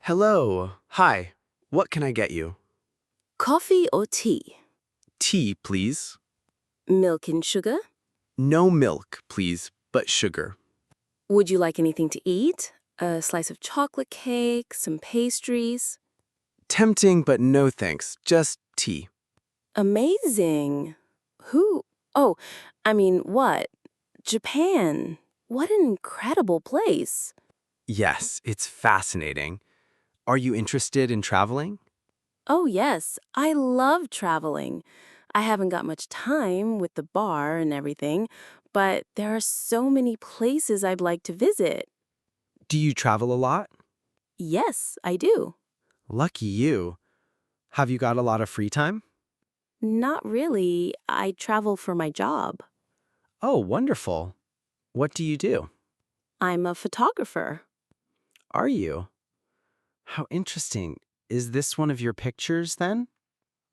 Hello. Hi. What can I get you? Coffee or tea? Tea, please. Milk and sugar? No milk, please, but sugar. Would you like anything to eat? A slice of chocolate cake, some pastries? Tempting, but no thanks. Just tea. Amazing. Who? Oh, I mean, what? Japan. What an incredible place. Yes, it's fascinating. Are you interested in traveling? Oh, yes, I love traveling. I haven't got much time with the bar and everything, but there are so many places I'd like to visit. Do you travel a lot? Yes, I do. Lucky you. Have you got a lot of free time? Not really. I travel for my job. Oh, wonderful. What do you do? I'm a photographer. Are you? How interesting. Is this one of your pictures then?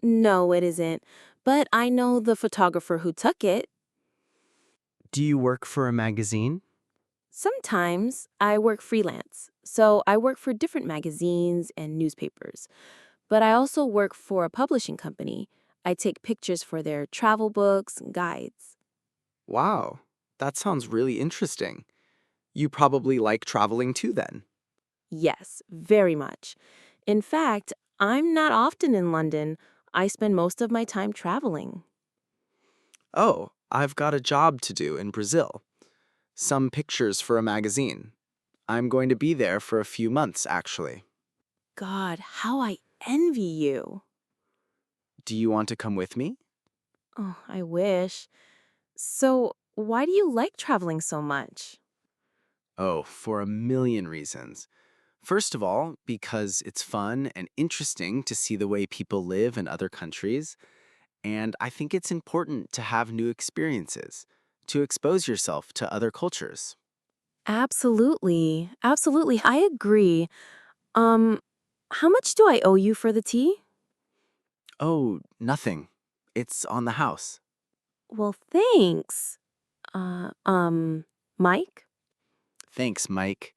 No, it isn't. But I know the photographer who took it. Do you work for a magazine? Sometimes I work freelance, so I work for different magazines and newspapers. But I also work for a publishing company. I take pictures for their travel books and guides. Wow, that sounds really interesting. You probably like traveling too then. Yes, very much. In fact, I'm not often in London. I spend most of my time traveling. Oh, I've got a job to do in Brazil. Some pictures for a magazine. I'm going to be there for a few months, actually. God, how I envy you. Do you want to come with me? Oh, I wish. So, why do you like traveling so much? Oh, for a million reasons. First of all, because it's fun and interesting to see the way people live in other countries, and I think it's important to have new experiences, to expose yourself to other cultures. Absolutely. Absolutely. I agree. Um, how much do I owe you for the tea? Oh, nothing. It's on the house. Well, thanks. Uh, um, Mike? Thanks, Mike.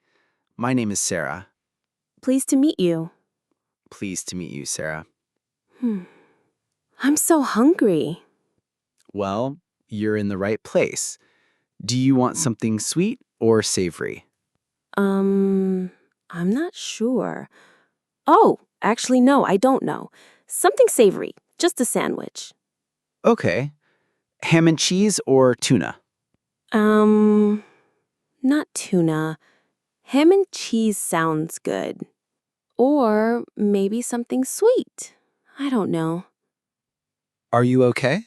My name is Sarah. Pleased to meet you. Pleased to meet you, Sarah. Hmm. I'm so hungry. Well, you're in the right place. Do you want something sweet or savory? Um, I'm not sure. Oh, actually, no, I don't know. Something savory, just a sandwich. Okay. Ham and cheese or tuna? Um, not tuna. Ham and cheese sounds good. Or maybe something sweet. I don't know. Are you okay?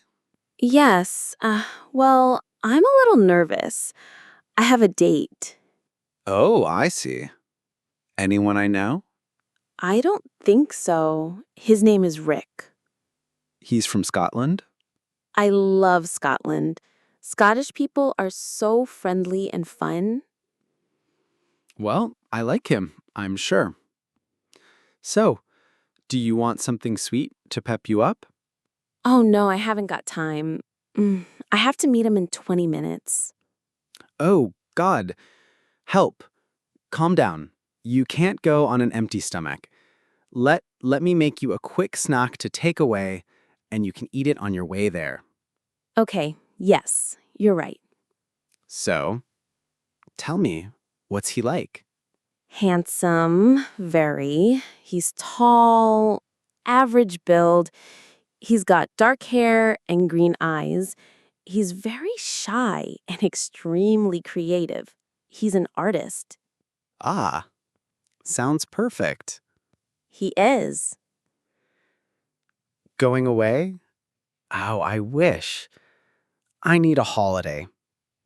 Yes, well, I'm a little nervous. I have a date. Oh, I see. Anyone I know? I don't think so. His name is Rick. He's from Scotland? I love Scotland. Scottish people are so friendly and fun. Well, I like him, I'm sure. So, do you want something sweet to pep you up? Oh no, I haven't got time. I have to meet him in 20 minutes. Oh, God. Help. Calm down. You can't go on an empty stomach. Let me make you a quick snack to take away, and you can eat it on your way there. Okay, yes, you're right. So, tell me, what's he like? Handsome, very. He's tall, average build. He's got dark hair and green eyes. He's very shy and extremely creative. He's an artist. Ah, sounds perfect. He is. Going away? Oh, I wish. I need a holiday,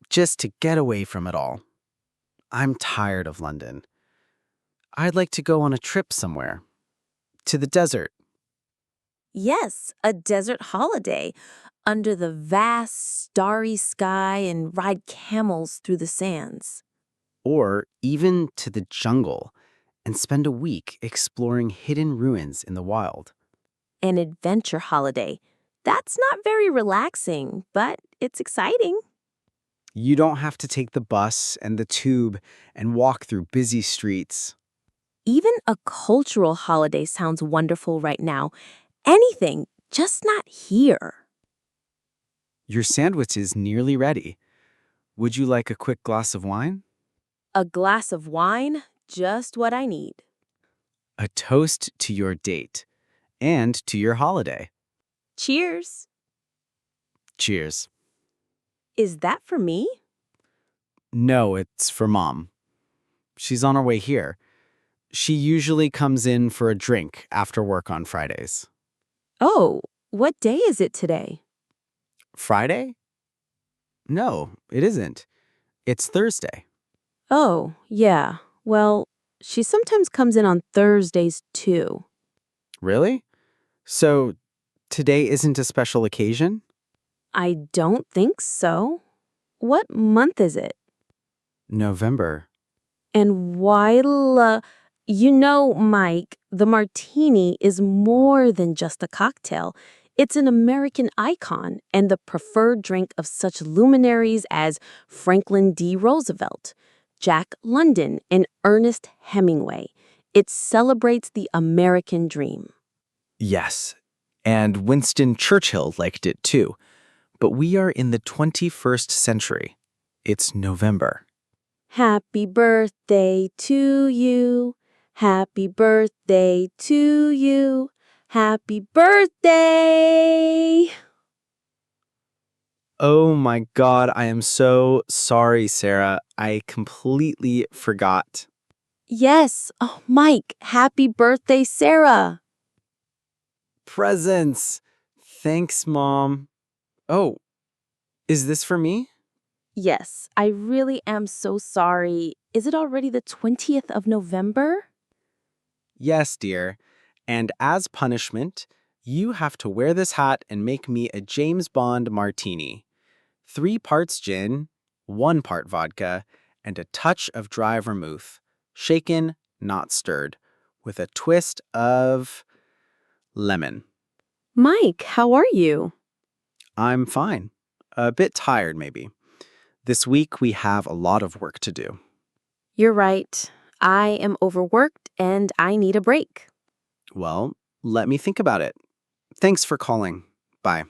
just to get away from it all. I'm tired of London. I'd like to go on a trip somewhere. To the desert, Yes, a desert holiday under the vast starry sky and ride camels through the sands. or even to the jungle, and spend a week exploring hidden ruins in the wild. An adventure holiday. That's not very relaxing, but it's exciting. You don't have to take the bus and the tube and walk through busy streets. Even a cultural holiday sounds wonderful right now. Anything, just not here. Your sandwich is nearly ready. Would you like a quick glass of wine? A glass of wine, just what I need. A toast to your date and to your holiday. Cheers. Cheers. Is that for me? No, it's for Mom. She's on her way here. She usually comes in for a drink after work on Fridays. Oh, what day is it today? Friday? No, it isn't. It's Thursday. Oh, yeah. Well, she sometimes comes in on Thursdays too. Really? So today isn't a special occasion? I don't think so. What month is it? November. And Mike, the martini is more than just a cocktail. It's an American icon and the preferred drink of such luminaries as Franklin D. Roosevelt, Jack London, and Ernest Hemingway. It celebrates the American dream. Yes. And Winston Churchill liked it too. But we are in the 21st century. It's November. Happy birthday to you. Happy birthday to you. Happy birthday. Oh my God, I am so sorry, Sarah. I completely forgot. Yes. Oh, Mike, happy birthday, Sarah. Presents! Thanks, Mom. Oh, is this for me? Yes, I really am so sorry. Is it already the 20th of November? Yes, dear. And as punishment, you have to wear this hat and make me a James Bond martini. 3 parts gin, 1 part vodka, and a touch of dry vermouth. Shaken, not stirred, with a twist of lemon. Mike, how are you? I'm fine. A bit tired, maybe. This week we have a lot of work to do. You're right. I am overworked and I need a break. Well, let me think about it. Thanks for calling. Bye.